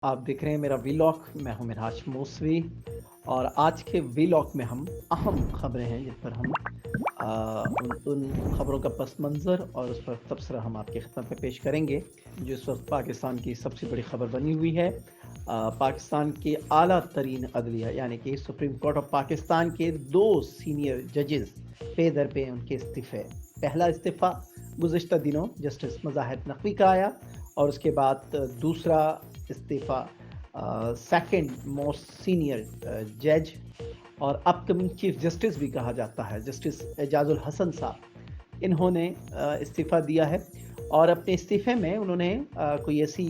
आप देख रहे हैं मेरा वीलॉग। मैं हूं मिराज मौसवी और आज के वीलॉग में हम अहम खबरें हैं जिन पर हम उन खबरों का पस मंज़र और उस पर तबसरा हम आपकी खिदमत में पेश करेंगे जो इस वक्त पाकिस्तान की सबसे बड़ी खबर बनी हुई है। पाकिस्तान के आला तरीन अदलिया यानी कि सुप्रीम कोर्ट ऑफ पाकिस्तान के 2 सीनियर जजेस पे दर पे उनके इस्तीफ़े। पहला इस्तीफ़ा गुज़िश्ता दिनों जस्टिस मुजाहिद नकवी का आया और उसके बाद दूसरा इस्तीफ़ा सेकंड मोस्ट सीनियर जज और अपकमिंग चीफ जस्टिस भी कहा जाता है जस्टिस एजाजुल हसन साहब, इन्होंने इस्तीफ़ा दिया है और अपने इस्तीफ़े में उन्होंने कोई ऐसी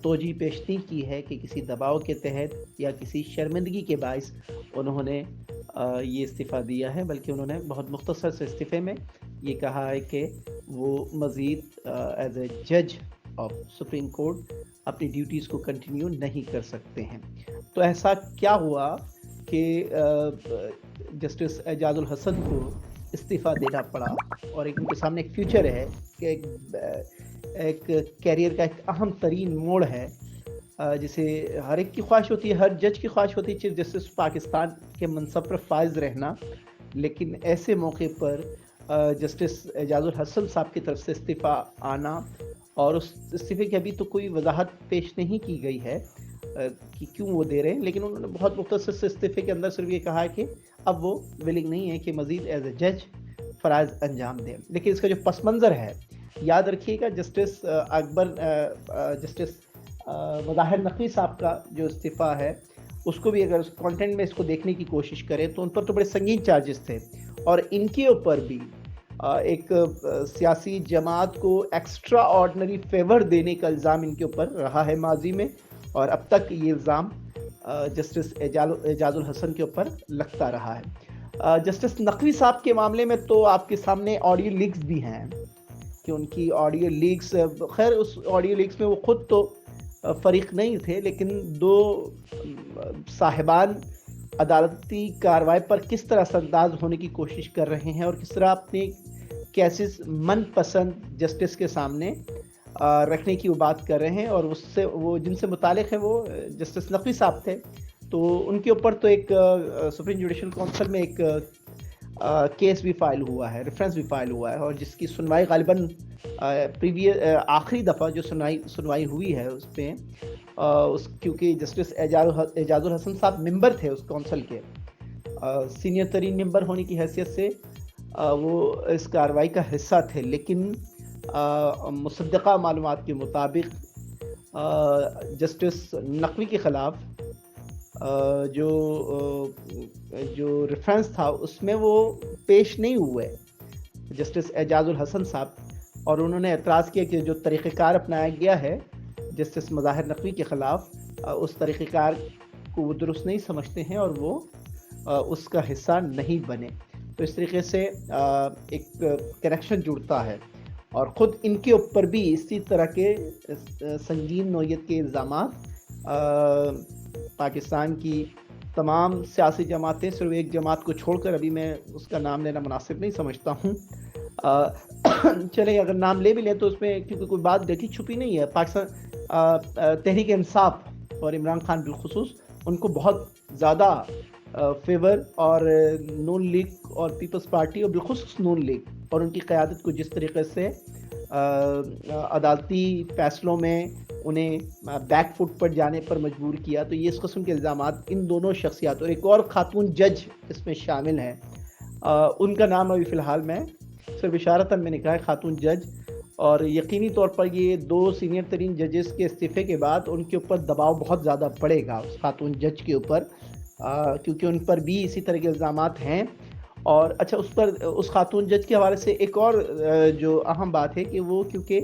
तोजी पेश नहीं की है कि किसी दबाव के तहत या किसी शर्मिंदगी के बायस उन्होंने ये इस्तीफ़ा दिया है, बल्कि उन्होंने बहुत मुख्तसर से इस्तीफ़े में ये कहा है कि वो मज़ीद एज ए जज ऑफ सुप्रीम कोर्ट अपनी ड्यूटीज़ को कंटिन्यू नहीं कर सकते हैं। तो ऐसा क्या हुआ कि जस्टिस एजाजुल हसन को इस्तीफ़ा देना पड़ा और एक उनके सामने एक फ्यूचर है कि एक कैरियर का एक अहम तरीन मोड़ है जिसे हर एक की ख्वाहिश होती है, हर जज की ख्वाहिश होती है चीफ जस्टिस पाकिस्तान के मनसब पर फाइज रहना। लेकिन ऐसे मौके पर जस्टिस एजाजुल हसन साहब की तरफ से इस्तीफ़ा आना और उस इस्तीफ़े की अभी तो कोई वजाहत पेश नहीं की गई है कि क्यों वो दे रहे हैं, लेकिन उन्होंने बहुत मुख्तसर से इस्तीफ़े के अंदर सिर्फ ये कहा है कि अब वो विलिंग नहीं है कि मज़ीद एज ए जज फ़राइज़ अंजाम दें। लेकिन इसका जो पस मंज़र है, याद रखिएगा जस्टिस जस्टिस मुज़ाहिर नकवी साहब का जो इस्तीफ़ा है उसको भी अगर उस कंटेंट में इसको देखने की कोशिश करें तो उन पर तो बड़े संगीन चार्जेस थे और इनके ऊपर भी एक सियासी जमात को एक्स्ट्रा ऑर्डिनरी फेवर देने का इल्ज़ाम इनके ऊपर रहा है माजी में और अब तक ये इल्ज़ाम जस्टिस एजाजुल हसन के ऊपर लगता रहा है। जस्टिस नकवी साहब के मामले में तो आपके सामने ऑडियो लीक्स भी हैं कि उनकी ऑडियो लीक्स, खैर उस ऑडियो लीक्स में वो खुद तो फरीक नहीं थे, लेकिन दो साहिबान अदालती कार्रवाई पर किस तरह असरअंदाज होने की कोशिश कर रहे हैं और किस तरह अपने केसेस मनपसंद जस्टिस के सामने रखने की वो बात कर रहे हैं और उससे वो जिनसे मुतालिक है वो जस्टिस नकवी साहब थे। तो उनके ऊपर तो एक सुप्रीम जुडिशल काउंसिल में एक केस भी फाइल हुआ है, रेफरेंस भी फाइल हुआ है और जिसकी सुनवाई गालिबन आखिरी दफ़ा जो सुनवाई हुई है उस पर उस क्योंकि जस्टिस एजाजुल हसन साहब मेंबर थे उस काउंसिल के, सीनियर तरीन मेंबर होने की हैसियत से वो इस कार्रवाई का हिस्सा थे। लेकिन मुसद्दक़ा मालूमात के मुताबिक जस्टिस नकवी के ख़िलाफ़ जो रेफरेंस था उसमें वो पेश नहीं हुए जस्टिस एजाजुल हसन साहब और उन्होंने एतराज़ किया कि जो तरीक़ेकार अपनाया गया है जस्टिस मुज़ाहिर नकवी के ख़िलाफ़ उस तरीक़ेकार को वो दुरुस्त नहीं समझते हैं और वो उसका हिस्सा नहीं बने। तो इस तरीके से एक कनेक्शन जुड़ता है और ख़ुद इनके ऊपर भी इसी तरह के संगीन नौयत के इल्ज़ामात पाकिस्तान की तमाम सियासी जमातें, सिर्फ एक जमात को छोड़कर, अभी मैं उसका नाम लेना मुनासिब नहीं समझता हूँ, चले अगर नाम ले भी लें तो उसमें क्योंकि कोई बात देखी छुपी नहीं है। पाकिस्तान तहरीक इंसाफ और इमरान खान बिलखुसूस उनको बहुत ज़्यादा फेवर और नून लीग और पीपल्स पार्टी और बिलखुसूस नून लीग और उनकी क़यादत को जिस तरीके से अदालती फ़ैसलों में उन्हें बैक फुट पर जाने पर मजबूर किया, तो ये इस किस्म के इल्ज़ामात इन दोनों शख्सियात और एक और ख़ातून जज इसमें शामिल हैं, उनका नाम अभी फ़िलहाल मैं सिर्फ इशारतन मैंने कहा है ख़ातून जज, और यकीनी तौर पर ये 2 सीनियर तरीन जजेस के इस्तीफ़े के बाद उनके ऊपर दबाव बहुत ज़्यादा पड़ेगा उस ख़ातून जज के ऊपर, क्योंकि उन पर भी इसी तरह के इल्ज़ामात हैं। और अच्छा, उस पर उस ख़ातून जज के हवाले से एक और जो अहम बात है कि वो क्योंकि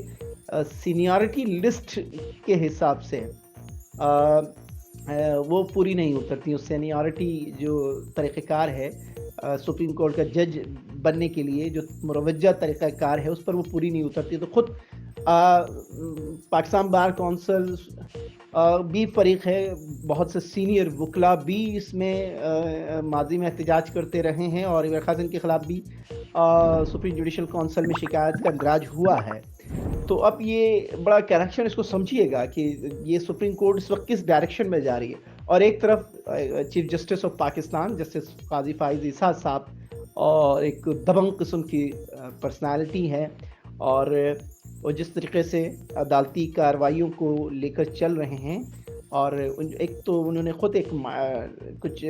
सीनियरिटी लिस्ट के हिसाब से वो पूरी नहीं उतरती, उस सीनियरिटी जो तरीक़ेकार है सुप्रीम कोर्ट का जज बनने के लिए जो मुरवज्जा तरीक़ाकार है उस पर वो पूरी नहीं उतरती। तो ख़ुद पाकिस्तान बार काउंसिल भी फ़रीक है, बहुत से सीनियर वकला भी इसमें माजी में एहतजाज करते रहे हैं और इमरान खान के ख़िलाफ़ भी सुप्रीम जुडिशल काउंसिल में शिकायत का इंदराज हुआ है। تو اب یہ بڑا کریکشن اس کو سمجھیے گا کہ یہ سپریم کورٹ اس وقت کس ڈائریکشن میں جا رہی ہے. اور ایک طرف chief justice of Pakistan justice قاضی فائز عیسیٰ صاحب اور ایک دبنگ قسم کی پرسنالٹی ہے، اور وہ جس طریقے سے عدالتی کارروائیوں کو لے کر چل رہے ہیں، اور ایک تو انہوں نے خود ایک کچھ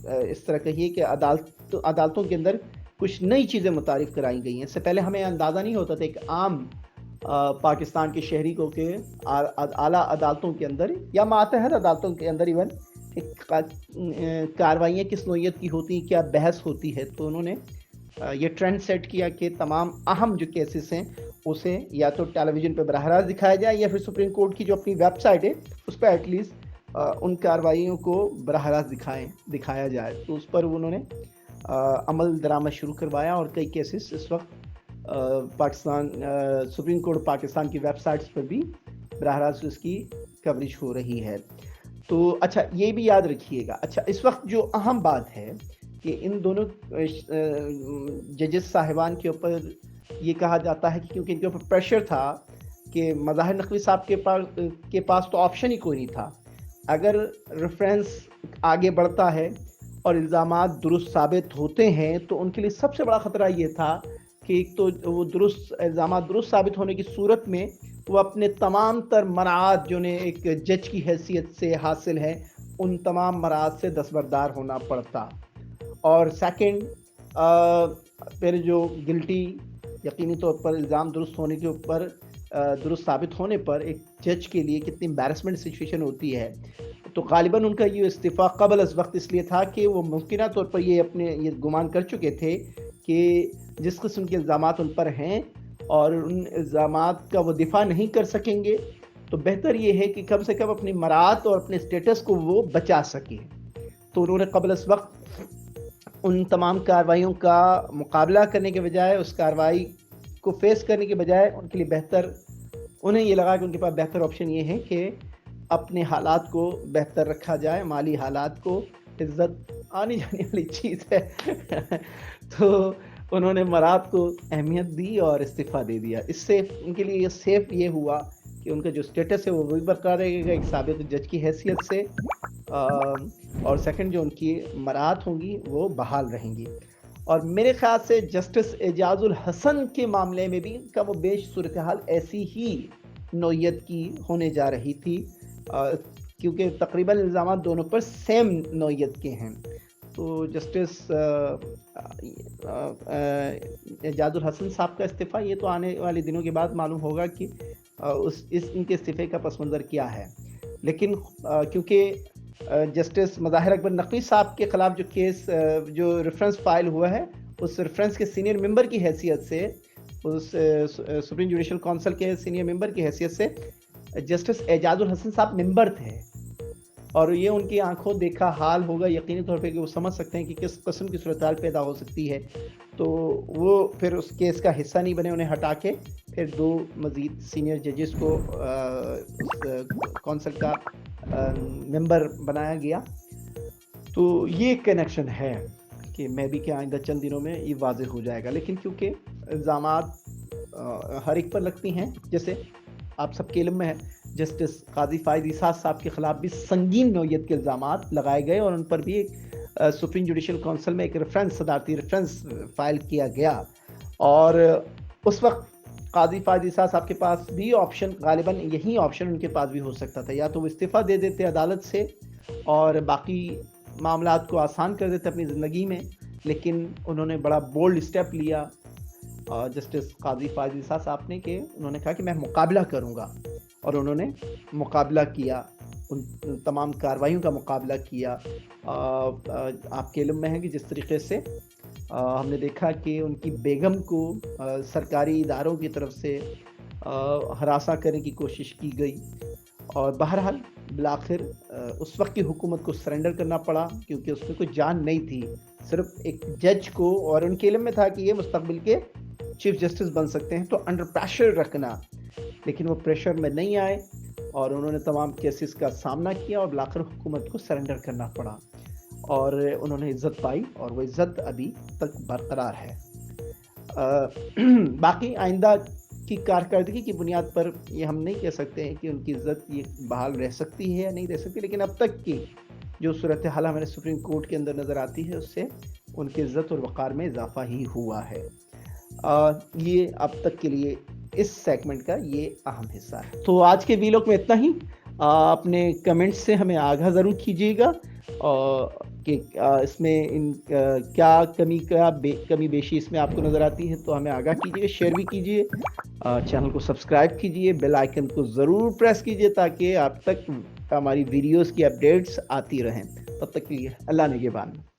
اس طرح کہیے کہ عدالتوں کے اندر کچھ نئی چیزیں متعارف کرائی گئی ہیں. اس سے پہلے ہمیں اندازہ نہیں ہوتا تھا ایک عام پاکستان کے شہری کو کہ اعلیٰ عدالتوں کے اندر یا ماتحت عدالتوں کے اندر ایون کارروائیاں کس نوعیت کی ہوتی ہیں، کیا بحث ہوتی ہے. تو انہوں نے یہ ٹرینڈ سیٹ کیا کہ تمام اہم جو کیسز ہیں اسے یا تو ٹیلی ویژن پہ براہ راست دکھایا جائے، یا پھر سپریم کورٹ کی جو اپنی ویب سائٹ ہے اس پہ ایٹ لیسٹ ان کارروائیوں کو براہ راست دکھایا جائے. تو اس پر انہوں نے عمل درآمد شروع کروایا، اور کئی کیسز اس وقت پاکستان سپریم کورٹ پاکستان کی ویب سائٹس پر بھی براہ راست اس کی کوریج ہو رہی ہے. تو اچھا یہ بھی یاد رکھیے گا. اچھا اس وقت جو اہم بات ہے کہ ان دونوں ججز صاحبان کے اوپر یہ کہا جاتا ہے کہ کیونکہ ان کے اوپر پریشر تھا کہ مظاہر نقوی صاحب کے پاس تو آپشن ہی کوئی نہیں تھا. اگر ریفرنس آگے بڑھتا ہے اور الزامات درست ثابت ہوتے ہیں تو ان کے لیے سب سے بڑا خطرہ یہ تھا کہ ایک تو وہ الزامات درست ثابت ہونے کی صورت میں وہ اپنے تمام تر مراعات جو انہیں ایک جج کی حیثیت سے حاصل ہے ان تمام مراعات سے دستبردار ہونا پڑتا. اور سیکنڈ پھر جو گلٹی یقینی طور پر الزام درست ہونے کے اوپر درست ثابت ہونے پر ایک جج کے لیے کتنی امبیرسمنٹ سچویشن ہوتی ہے. تو غالباً ان کا یہ استعفیٰ قبل از وقت اس لیے تھا کہ وہ ممکنہ طور پر یہ گمان کر چکے تھے کہ جس قسم کے الزامات ان پر ہیں اور ان الزامات کا وہ دفاع نہیں کر سکیں گے، تو بہتر یہ ہے کہ کم سے کم اپنی مراعات اور اپنے اسٹیٹس کو وہ بچا سکیں. تو انہوں نے قبل از وقت ان تمام کارروائیوں کا مقابلہ کرنے کے بجائے، اس کارروائی کو فیس کرنے کے بجائے ان کے لیے بہتر، انہیں یہ لگا کہ ان کے پاس بہتر آپشن یہ ہے کہ اپنے حالات کو بہتر رکھا جائے. مالی حالات کو، عزت آنی جانے والی چیز ہے تو انہوں نے مراعات کو اہمیت دی اور استعفیٰ دے دیا. اس سے ان کے لیے یہ سیف یہ ہوا کہ ان کا جو اسٹیٹس ہے وہ بھی برقرار رہے گا ایک سابق جج کی حیثیت سے، اور سیکنڈ جو ان کی مراعات ہوں گی وہ بحال رہیں گی. اور میرے خیال سے جسٹس اعجاز الحسن کے معاملے میں بھی کم و بیش صورتحال ایسی ہی نوعیت کی ہونے جا رہی تھی، کیونکہ تقریباً الزامات دونوں پر سیم نوعیت کے ہیں. تو جسٹس اعجاز الحسن صاحب کا استعفیٰ یہ تو آنے والے دنوں کے بعد معلوم ہوگا کہ ان کے استعفے کا پس منظر کیا ہے. لیکن کیونکہ جسٹس مظاہر اکبر نقوی صاحب کے خلاف جو کیس جو ریفرنس فائل ہوا ہے، اس ریفرنس کے سینئر ممبر کی حیثیت سے، اس سپریم جوڈیشل کونسل کے سینئر ممبر کی حیثیت سے جسٹس اعجاز الحسن صاحب ممبر تھے، اور یہ ان کی آنکھوں دیکھا حال ہوگا یقینی طور پہ کہ وہ سمجھ سکتے ہیں کہ کس قسم کی صورتحال پیدا ہو سکتی ہے. تو وہ پھر اس کیس کا حصہ نہیں بنے، انہیں ہٹا کے پھر دو مزید سینئر ججز کو کونسل کا ممبر بنایا گیا. تو یہ کنیکشن ہے کہ میں بھی کہ آئندہ چند دنوں میں یہ واضح ہو جائے گا. لیکن کیونکہ الزامات ہر ایک پر لگتی ہیں، جیسے آپ سب کے علم میں ہے جسٹس قاضی فائز عیسیٰ صاحب کے خلاف بھی سنگین نوعیت کے الزامات لگائے گئے، اور ان پر بھی سپریم جوڈیشل کونسل میں ایک صدارتی ریفرنس فائل کیا گیا. اور اس وقت قاضی فائز عیسیٰ صاحب کے پاس بھی آپشن، غالباً یہی آپشن ان کے پاس بھی ہو سکتا تھا، یا تو وہ استعفیٰ دے دیتے عدالت سے اور باقی معاملات کو آسان کر دیتے اپنی زندگی میں. لیکن انہوں نے بڑا بولڈ اسٹیپ لیا جسٹس قاضی فائز عیسیٰ صاحب نے، کہ انہوں نے کہا کہ میں مقابلہ کروں گا، اور انہوں نے مقابلہ کیا، ان تمام کارروائیوں کا مقابلہ کیا. آپ کے علم میں ہے کہ جس طریقے سے ہم نے دیکھا کہ ان کی بیگم کو سرکاری اداروں کی طرف سے ہراساں کرنے کی کوشش کی گئی، اور بہرحال بالآخر اس وقت کی حکومت کو سرنڈر کرنا پڑا، کیونکہ اس میں کوئی جان نہیں تھی. صرف ایک جج کو، اور ان کے علم میں تھا کہ یہ مستقبل کے چیف جسٹس بن سکتے ہیں، تو انڈر پریشر رکھنا. لیکن وہ پریشر میں نہیں آئے اور انہوں نے تمام کیسز کا سامنا کیا، اور بالآخر حکومت کو سرنڈر کرنا پڑا، اور انہوں نے عزت پائی، اور وہ عزت ابھی تک برقرار ہے. باقی آئندہ की कारकर्दगी की बुनियाद पर ये हम नहीं कह सकते हैं कि उनकी इज़्ज़त ये बहाल रह सकती है या नहीं रह सकती, लेकिन अब तक की जो सूरत हाल हमारे सुप्रीम कोर्ट के अंदर नज़र आती है, उससे उनकी इज़्ज़त और वक़ार में इज़ाफ़ा ही हुआ है। ये अब तक के लिए इस सेगमेंट का ये अहम हिस्सा है। तो आज के वीलॉग में इतना ही। अपने कमेंट्स से हमें आगाह ज़रूर कीजिएगा और कि इसमें क्या कमी बेशी इसमें आपको नज़र आती है, तो हमें आगाह कीजिए, शेयर भी कीजिए, चैनल को सब्सक्राइब कीजिए, बेल आइकन को ज़रूर प्रेस कीजिए ताकि आप तक हमारी वीडियोस की अपडेट्स आती रहें। तब तक के लिए अल्लाह निगहबान।